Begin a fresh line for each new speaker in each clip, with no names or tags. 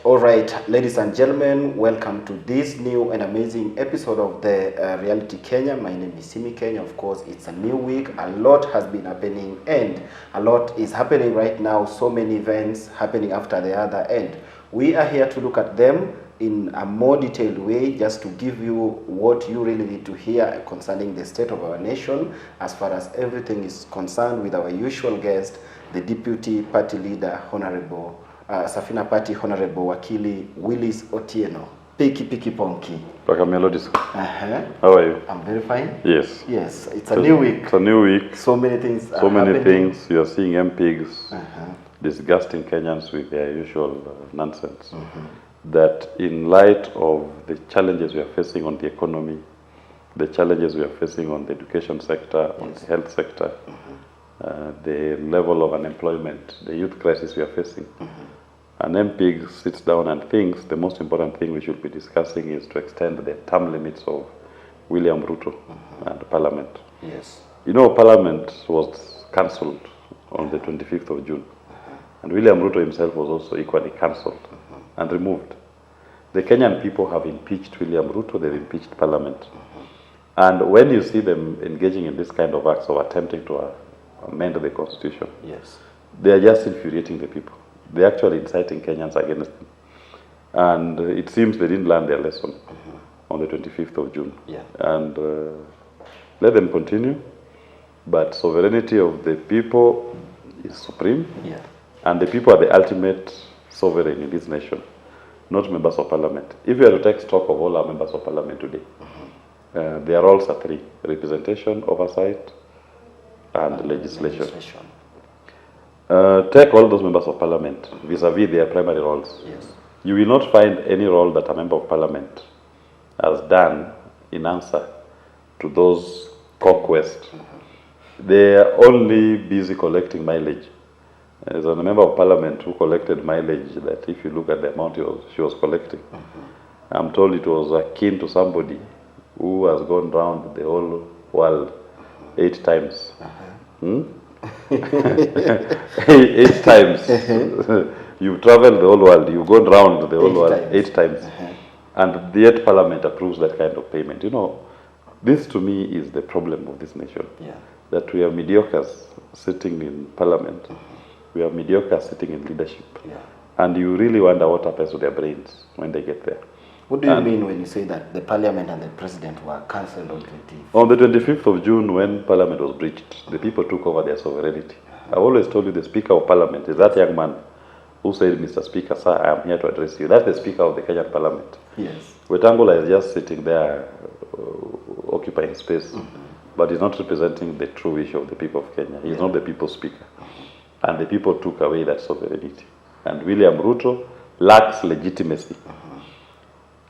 All right, ladies and gentlemen, welcome to this new and amazing episode of the Reality Kenya. My name is Simi Kenya. Of course, it's a new week. A lot has been happening and a lot is happening right now. So many events happening after the other, and we are here to look at them in a more detailed way, just to give you what you really need to hear concerning the state of our nation as far as everything is concerned, with our usual guest, the Deputy Party Leader, Honorable Safina Party Honorable Wakili Willis Otieno. Piki Ponki.
Melodies.
How
are you?
I'm very fine.
Yes.
Yes, it's a new week.
It's a new week.
So many things.
So many things. You are seeing MPs disgusting Kenyans with their usual nonsense. That in light of the challenges we are facing on the economy, the challenges we are facing on the education sector, on the health sector, the level of unemployment, the youth crisis we are facing. An MP sits down and thinks the most important thing we should be discussing is to extend the term limits of William Ruto and Parliament.
Yes.
You know, Parliament was cancelled on the 25th of June. And William Ruto himself was also equally cancelled and removed. The Kenyan people have impeached William Ruto, they've impeached Parliament. And when you see them engaging in this kind of acts of attempting to amend the constitution,
yes,
they are just infuriating the people. They're actually inciting Kenyans against them. And it seems they didn't learn their lesson on the 25th of June.
Yeah.
And let them continue. But sovereignty of the people is supreme.
Yeah. And
the people are the ultimate sovereign in this nation, not members of parliament. If you are to take stock of all our members of parliament today, their roles are three: representation, oversight, and legislation. Take all those members of parliament vis-a-vis their primary roles.
Yes.
You will not find any role that a member of parliament has done in answer to those conquests. They are only busy collecting mileage. There's a member of parliament who collected mileage that, if you look at the amount she was collecting, I'm told it was akin to somebody who has gone round the whole world 8 times. 8 times. You've traveled the whole world, you've gone round the whole world 8 times. And yet Parliament approves that kind of payment. You know, this to me is the problem of this nation.
Yeah.
That we have mediocres sitting in Parliament, we have mediocres sitting in leadership.
Yeah.
And you really wonder what happens to their brains when they get there.
What do you mean when you say that the Parliament and the President were cancelled on 25th?
On the 25th of June, when Parliament was breached, the people took over their sovereignty. I've always told you the Speaker of Parliament is that young man who said, "Mr. Speaker, sir, I am here to address you." That's the Speaker of the Kenyan Parliament.
Yes.
Wetangula is just sitting there occupying space, but he's not representing the true wish of the people of Kenya. He's not the people's speaker. And the people took away that sovereignty. And William Ruto lacks legitimacy.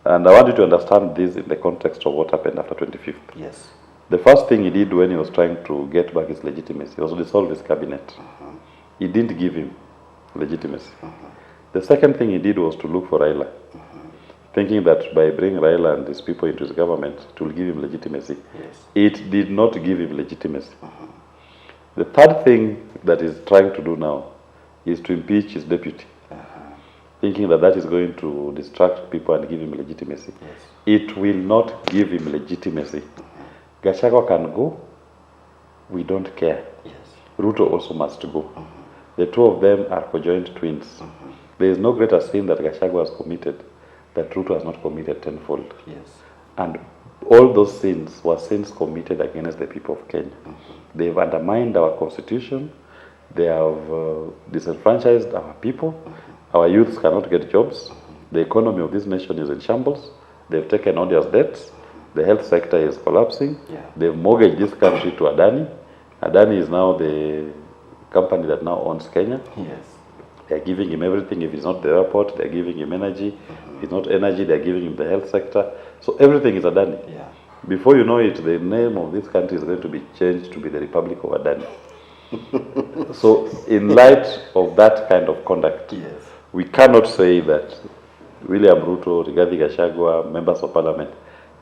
And I want you to understand this in the context of what happened after 25th.
Yes.
The first thing he did when he was trying to get back his legitimacy was to dissolve his cabinet. He didn't give him legitimacy. The second thing he did was to look for Raila, thinking that by bringing Raila and his people into his government, it will give him legitimacy.
Yes.
It did not give him legitimacy. The third thing that he's trying to do now is to impeach his deputy, thinking that that is going to distract people and give him legitimacy.
Yes.
It will not give him legitimacy. Gachagua can go. We don't care.
Yes.
Ruto also must go. The two of them are conjoined twins. There is no greater sin that Gachagua has committed that Ruto has not committed tenfold.
Yes.
And all those sins were sins committed against the people of Kenya. They've undermined our constitution. They have disenfranchised our people. Our youths cannot get jobs. The economy of this nation is in shambles. They've taken odious debts. The health sector is collapsing.
Yeah.
They've mortgaged this country to Adani. Adani is now the company that now owns Kenya.
Yes.
They're giving him everything. If it's not the airport, they're giving him energy. If it's not energy, they're giving him the health sector. So everything is Adani.
Yeah.
Before you know it, the name of this country is going to be changed to be the Republic of Adani. So in light of that kind of conduct,
yes,
we cannot say that William Ruto, Rigathi Gachagua, members of parliament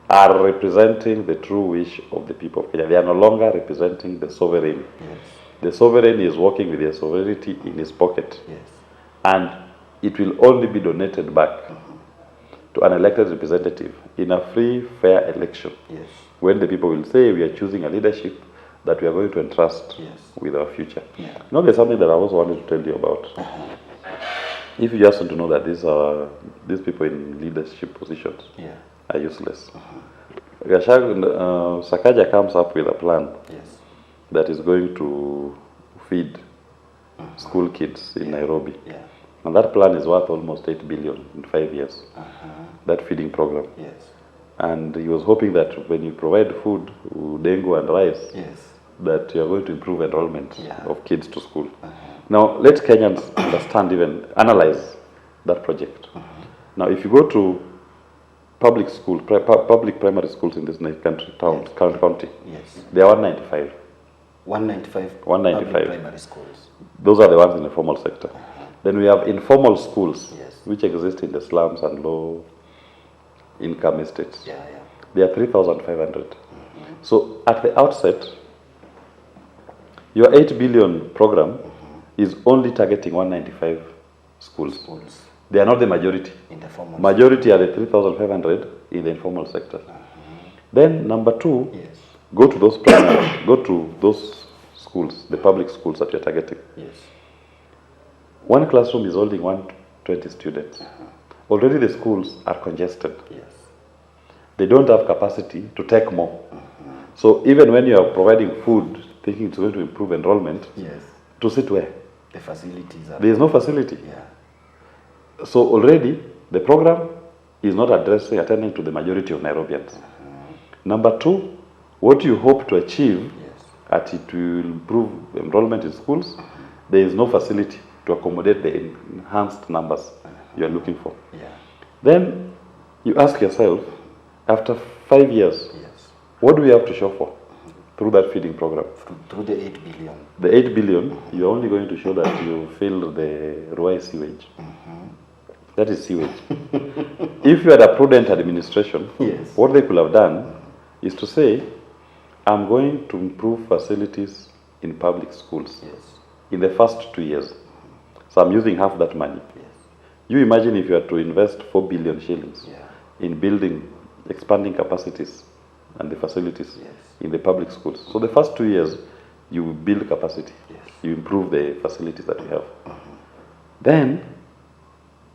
are representing the true wish of the people of Kenya. They are no longer representing the sovereign.
yes,
The sovereign is working with their sovereignty in his pocket.
yes,
And it will only be donated back to an elected representative in a free, fair election.
Yes.
When the people will say we are choosing a leadership that we are going to entrust with our future.
Yeah.
You know, there's something that I also wanted to tell you about. If you just want to know that these people in leadership positions are useless. Sakaja comes up with a plan that is going to feed school kids in Nairobi.
Yeah.
And that plan is worth almost 8 billion in 5 years. That feeding program.
Yes.
And he was hoping that when you provide food, dengu and rice, that you are going to improve enrollment of kids to school. Now, let Kenyans understand, even analyze that project. Now, if you go to public school, public primary schools in this country, county, they are 195.
195.
195.
Public primary schools.
Those are the ones in the formal sector. Then we have informal schools, which exist in the slums and low income estates. They are 3,500. So at the outset, your 8 billion program is only targeting 195 schools. They are not the majority.
In the formal
majority are the 3,500 in the informal sector. Then number two, go to those primary, go to those schools, the public schools that you're targeting. One classroom is holding 120 students. Already the schools are congested. They don't have capacity to take more. So even when you are providing food, thinking it's going to improve enrollment, to sit where?
The facilities are...
There is no facility. So already the program is not attending to the majority of Nairobians. Number two, what you hope to achieve at it will improve enrollment in schools, there is no facility to accommodate the enhanced numbers you are looking for. Then you ask yourself, after 5 years, what do we have to show for through that feeding program?
Through the 8 billion.
The 8 billion, you're only going to show that you fill the Ruai sewage. That is sewage. If you had a prudent administration, what they could have done is to say, I'm going to improve facilities in public schools in the first 2 years. So I'm using half that money. You imagine if you had to invest 4 billion shillings in building, expanding capacities and the facilities in the public schools. So the first 2 years, you build capacity. You improve the facilities that you have. Then,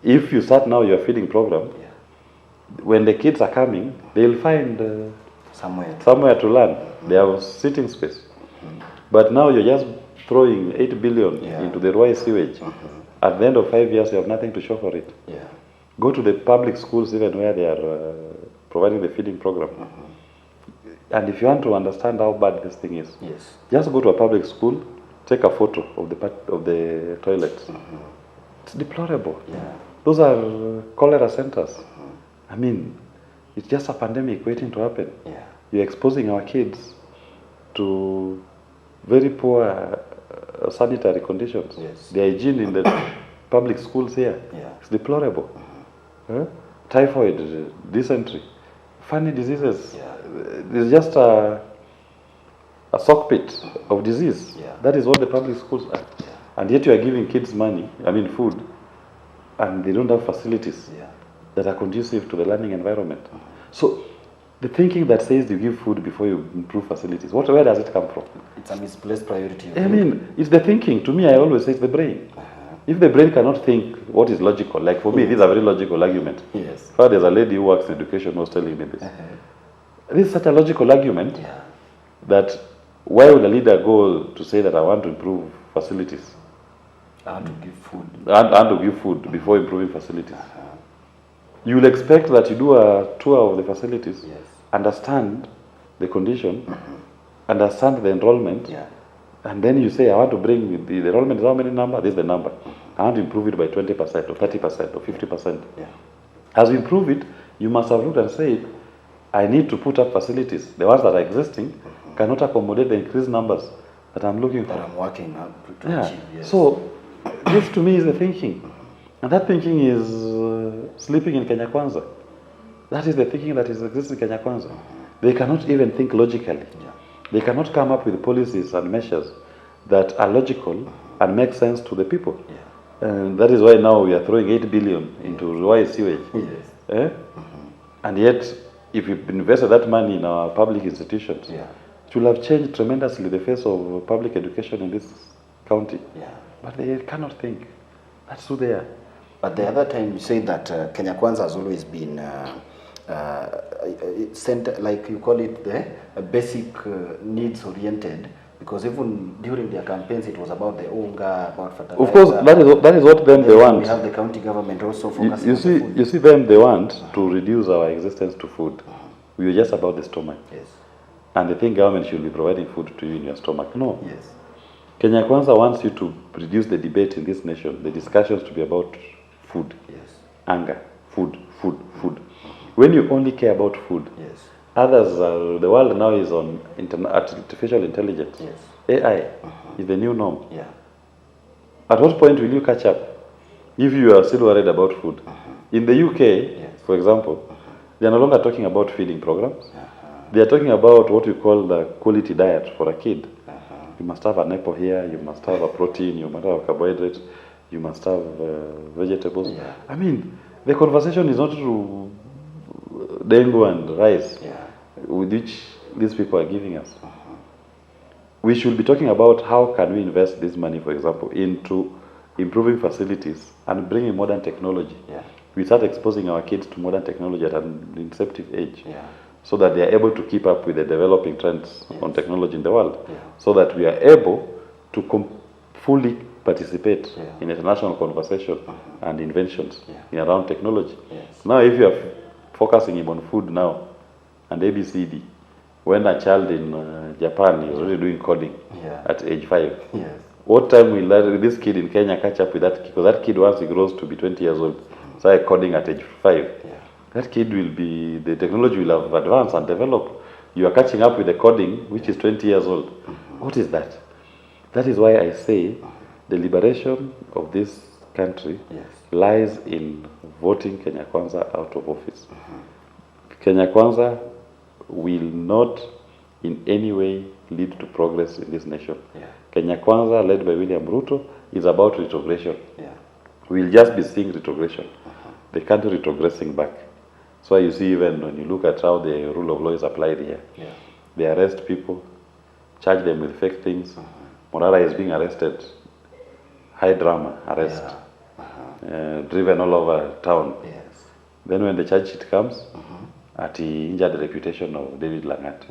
if you start now your feeding program, when the kids are coming, they'll find somewhere to learn. They have sitting space. But now you're just throwing 8 billion into the Ruai sewage. At the end of 5 years, you have nothing to show for it. Go to the public schools, even where they are providing the feeding program. And if you want to understand how bad this thing is, just go to a public school, take a photo of the toilets. It's deplorable. Those are cholera centers. I mean, it's just a pandemic waiting to happen. You're exposing our kids to very poor sanitary conditions. The hygiene in the public schools here is deplorable. Typhoid, dysentery, funny diseases. There's just a sock pit of disease. That is what the public schools are. And yet you are giving kids food, and they don't have facilities that are conducive to the learning environment. So the thinking that says you give food before you improve facilities, where does it come from?
It's a misplaced priority.
It's the thinking. To me, I always say it's the brain. If the brain cannot think what is logical, like for me, this is a very logical argument. There's a lady who works in education who was telling me this. This is such a logical argument that why would a leader go to say that I want to improve facilities?
I want to give food.
I want to give food before improving facilities. You will expect that you do a tour of the facilities, understand the condition, understand the enrollment, and then you say, I want to bring the enrollment is how many number? This is the number. I want to improve it by 20% or 30% or 50%. As you improve it, you must have looked and said, I need to put up facilities. The ones that are existing cannot accommodate the increased numbers that I'm looking for.
That I'm working up to achieve.
So this to me is the thinking. And that thinking is sleeping in Kenya Kwanza. That is the thinking that is existing in Kenya Kwanza. They cannot even think logically. They cannot come up with policies and measures that are logical and make sense to the people. And that is why now we are throwing 8 billion into Ruai sewage.
Yes.
Eh? And yet, if we invested that money in our public institutions, it will have changed tremendously the face of public education in this county.
Yeah.
But they cannot think. That's who they are.
But the other time you said that Kenya Kwanza has always been center, like you call it, the basic needs oriented. Because even during their campaigns, it was about the unga, about fertilizer.
Of course, that is what them they want.
We have the county government also focusing
on the food. You see them, they want to reduce our existence to food. We are just about the stomach.
Yes.
And they think government should be providing food to you in your stomach. No.
Yes.
Kenya Kwanza wants you to reduce the debate in this nation, the discussions to be about food.
Yes.
Anger, food. When you only care about food,
yes.
Others, the world now is on artificial intelligence.
Yes.
AI is the new norm.
Yeah.
At what point will you catch up if you are still worried about food? In the UK, for example, they are no longer talking about feeding programs. They are talking about what we call the quality diet for a kid. You must have an apple here, you must have a protein, you must have a carbohydrate, you must have vegetables.
Yeah.
I mean, the conversation is not to dengu and rice, with which these people are giving us. We should be talking about how can we invest this money, for example, into improving facilities and bringing modern technology. We start exposing our kids to modern technology at an inceptive age, so that they are able to keep up with the developing trends on technology in the world, so that we are able to fully participate in international conversation and inventions in around technology. Now, if you are focusing on food now and ABCD, when a child in Japan is already doing coding at age 5, what time will this kid in Kenya catch up with that? Because that kid, once he grows to be 20 years old, start coding at age 5, that kid will be, the technology will have advanced and developed. You are catching up with the coding, which is 20 years old. What is that? That is why I say the liberation of this country lies in voting Kenya Kwanza out of office. Kenya Kwanza will not in any way lead to progress in this nation. Kenya Kwanza, led by William Ruto, is about retrogression. We'll just be seeing retrogression. The country retrogressing back. So you see, even when you look at how the rule of law is applied here, they arrest people, charge them with fake things. Morara is being arrested, high drama arrest, driven all over town. Then when the charge sheet comes, he injured the reputation of David Langat.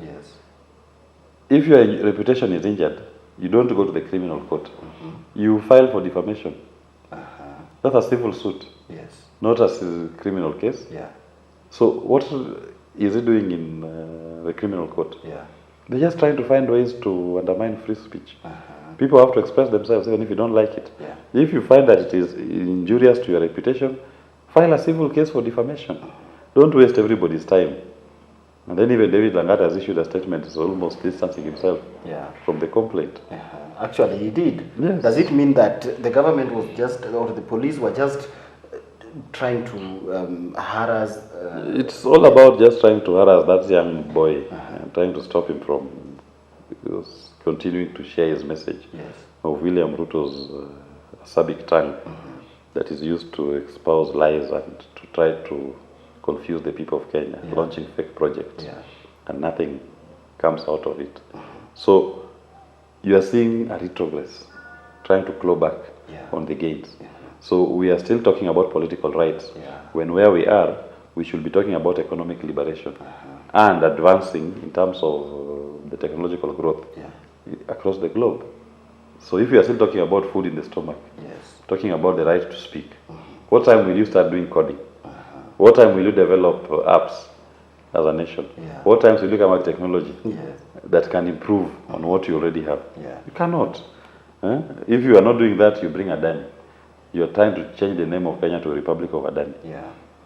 If your reputation is injured, you don't go to the criminal court. You file for defamation. That's a civil suit, not a criminal case. So what is he doing in the criminal court? They're just trying to find ways to undermine free speech. People have to express themselves even if you don't like it. If you find that it is injurious to your reputation, file a civil case for defamation. Don't waste everybody's time. And then even David Langat has issued a statement, is almost distancing himself from the complaint.
Actually, he did. Does it mean that the government was just, or the police were just trying to harass?
It's all about just trying to harass that young boy, and trying to stop him from continuing to share his message of William Ruto's Arabic tongue that is used to espouse lies and to try to confuse the people of Kenya, launching fake projects, and nothing comes out of it. So you are seeing a retrogress, trying to claw back on the gains. So we are still talking about political rights, when where we are, we should be talking about economic liberation and advancing in terms of the technological growth across the globe. So if we are still talking about food in the stomach, talking about the right to speak, what time will you start doing coding? What time will you develop apps as a nation? What times will you come out with technology that can improve on what you already have? You cannot. If you are not doing that, you bring Adani. You are trying to change the name of Kenya to a Republic of Adani.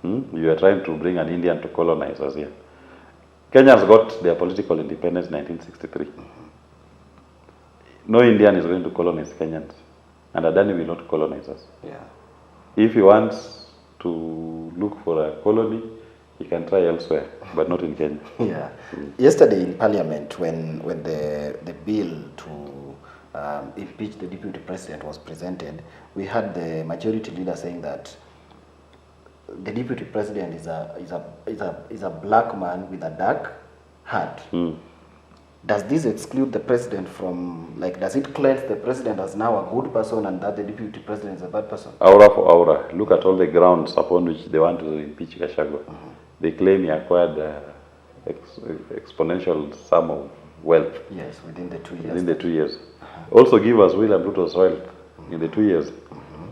You are trying to bring an Indian to colonize us here. Kenyans got their political independence in 1963. No Indian is going to colonize Kenyans, and Adani will not colonize us. If he wants to look for a colony, he can try elsewhere, but not in Kenya.
Yesterday in Parliament, when the bill to impeach the deputy president was presented, we had the majority leader saying that the deputy president is a black man with a dark hat. Does this exclude the president from, like, does it cleanse the president as now a good person and that the deputy president is a bad person?
Aura for aura. Look at all the grounds upon which they want to impeach Gachagua. They claim he acquired exponential sum of wealth.
Yes, within the 2 years.
Within the 2 years. Also give us William Ruto's wealth in the 2 years.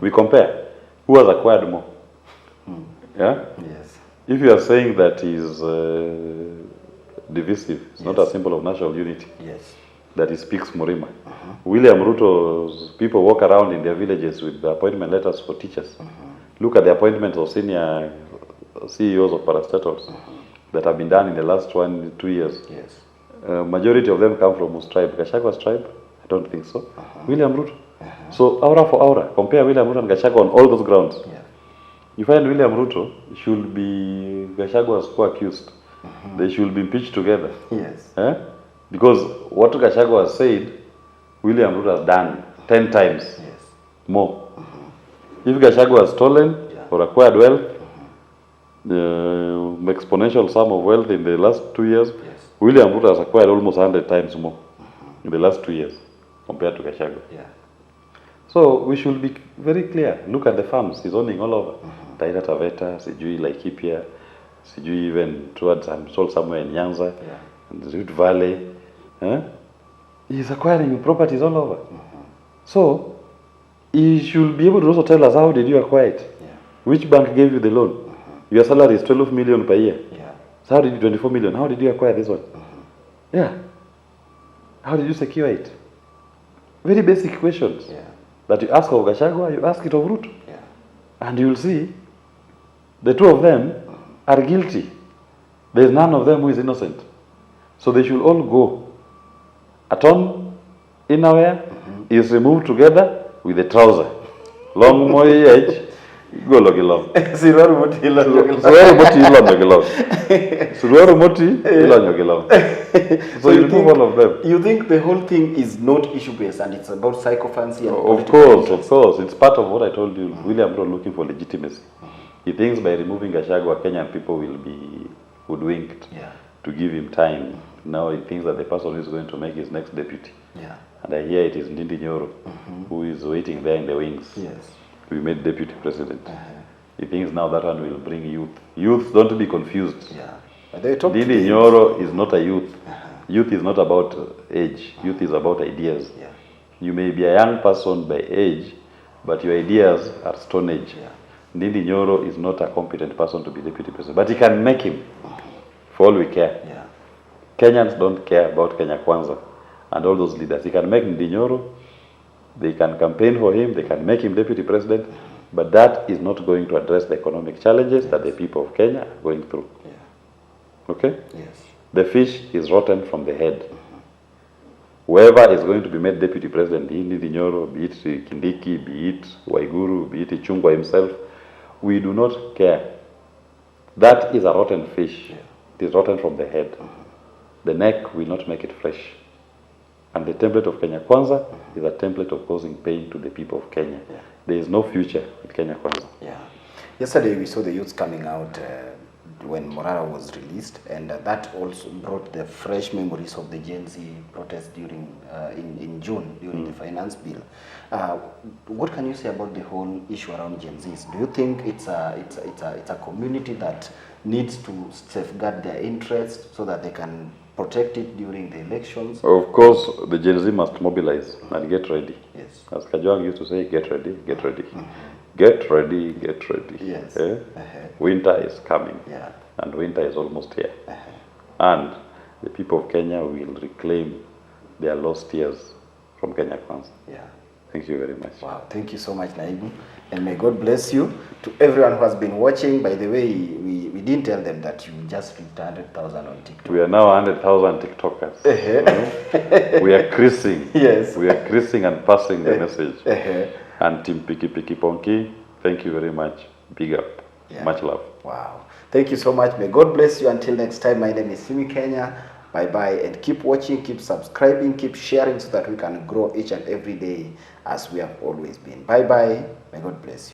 We compare. Who has acquired more? Yeah?
Yes.
If you are saying that he's divisive, it's not a symbol of national unity.
Yes.
That he speaks Murima. William Ruto's people walk around in their villages with the appointment letters for teachers. Look at the appointments of senior CEOs of parastatals that have been done in the last 2 years.
Yes.
Majority of them come from whose tribe? Gachagua's tribe? I don't think so. William Ruto. So aura for aura. Compare William Ruto and Gachagua on all those grounds.
Yeah.
You find William Ruto should be Gachagua's co-accused. They should be impeached together.
Yes.
Because what Gachagua has said, William Ruto has done 10 times more. If Gachagua has stolen or acquired wealth, exponential sum of wealth in the last 2 years, William Ruto has acquired almost 100 times more in the last 2 years compared to Gachagua.
Yeah.
So we should be very clear. Look at the farms he's owning all over. Taita Taveta, Sijui Laikipia, Sijui even towards, I'm told somewhere in Nyanza, and the Rift Valley. He's acquiring properties all over. So he should be able to also tell us, how did you acquire it? Which bank gave you the loan? Your salary is 12 million per year. So how did you 24 million? How did you acquire this one? How did you secure it? Very basic questions that you ask of Gachagua, you ask it of Ruto. And you will see the two of them are guilty. There is none of them who is innocent. So they should all go. Aton innerwear is removed together with the trouser. Long moi edge, go logilong.
Suruaru moti ilon
logilong. So you remove all of them.
You think the whole thing is not issue-based and it's about sycophancy? And
of course. It's part of what I told you. William Ruto looking for legitimacy. He thinks by removing Gachagua, Kenyan people will be hoodwinked to give him time. Now he thinks that the person who is going to make his next deputy. And I hear it is Ndindi Nyoro, who is waiting there in the wings to be made deputy president. He thinks now that one will bring youth. Youth, don't be confused. Ndindi Nyoro is not a youth. Youth is not about age. Youth is about ideas. You may be a young person by age, but your ideas are stone age. Ndindi Nyoro is not a competent person to be deputy president, but he can make him, for all we care. Kenyans don't care about Kenya Kwanza and all those leaders. He can make Ndindi Nyoro, they can campaign for him, they can make him deputy president, but that is not going to address the economic challenges that the people of Kenya are going through. Okay? The fish is rotten from the head. Whoever is going to be made deputy president, Ndindi Nyoro, be it Kindiki, be it Waiguru, be it Ichungwa himself, we do not care. That is a rotten fish. It is rotten from the head. The neck will not make it fresh. And the template of Kenya Kwanza is a template of causing pain to the people of Kenya. There is no future with Kenya Kwanza.
Yesterday we saw the youths coming out when Morara was released, and that also brought the fresh memories of the Gen Z protest during in June during the finance bill. What can you say about the whole issue around Gen Zs? Do you think it's a community that needs to safeguard their interests so that they can protect it during the elections?
Of course, the Gen Z must mobilize and get ready. As Kajwang used to say, get ready, get ready. Get ready, get ready. Winter is coming, and winter is almost here. And the people of Kenya will reclaim their lost years from Kenya Kwanza. Thank you very much.
Wow, thank you so much, Naibu. And may God bless you. To everyone who has been watching, by the way, we didn't tell them that you just reached 100,000 on TikTok.
We are now 100,000 TikTokers. We are creasing. We are creasing and passing the message. And Team Piki Piki Ponki, thank you very much. Big up. Much love.
Wow. Thank you so much. May God bless you. Until next time, my name is Simi Kenya. Bye-bye, and keep watching, keep subscribing, keep sharing so that we can grow each and every day as we have always been. Bye-bye. May God bless you.